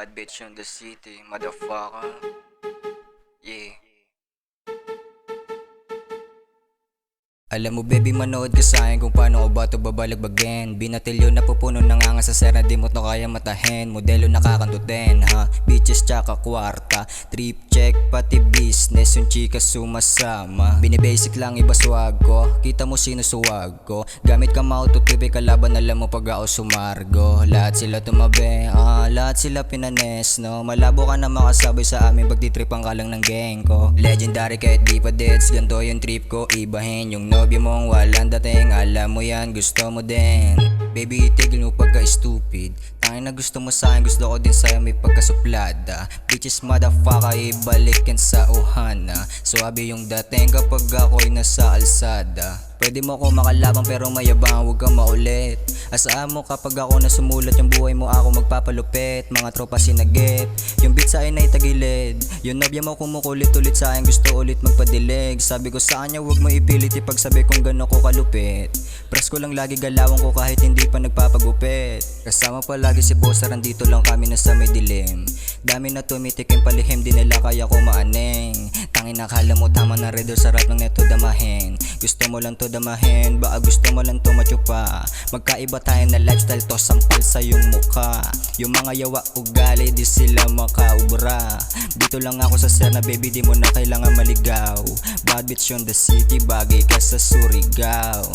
Bad bitch on the city, motherfucker. Yeah. Alam mo baby, manood ka sa'kin kung paano ko ba ito babalagbagin. Binatilyo na pupuno na nga sa sera, di mo to kaya matahin. Modelo nakakantutin ha, bitches tsaka kwarta. Trip check pati business, yung chika sumasama. Binibasic lang iba swag ko, kita mo sino suwag ko. Gamit ka maututubi kalaban, alam mo pag ako sumargo. Lahat sila tumabi, lahat sila pinanes no. Malabo ka na makasabay sa amin, pagtitripan ka lang ng gang ko. Legendary kahit di pa deads, ganto yung trip ko. Ibahin yung nobyo mong walang dating, alam mo yan, gusto mo din. Baby, itigil mo pagka-stupid. Tangin na gusto mo sa'kin, gusto ko din sa'yo, may pagkasuplada. Bitches motherfucker, ibalikin sa uhana. Suwabe yung dating kapag ako'y nasa alsada. Pwede mo ako makalabang pero mayabang, huwag kang maulit. Asaan mo kapag ako na sumulat, yung buhay mo ako magpapalupit. Mga tropa sinagip, yung beat sa'kin ay tagilid. Yung nobya mo kumukulit ulit sa'kin, gusto ulit magpadilig. Sabi ko sa kanya huwag mo ipilit, ipagsabi kung gano'n ko kalupit. Press ko lang lagi, galawang ko kahit hindi pa nagpapagupit. Kasama palagi si Bossar, andito lang kami na sa may dilim. Dami na tumitikim palihim, di nila kaya ko maaneng. Tangin nakala mo tama na redor, sarap ng neto damahin. Gusto mo lang to damahin, baka gusto mo lang to matsupa. Magkaiba tayo na lifestyle, to sampal sa yung mukha. Yung mga yawa ugali, di sila makaubra. Dito lang ako sa ser na baby, di mo na kailangan maligaw. Bad bitch on the city, bagay ka sa Surigao.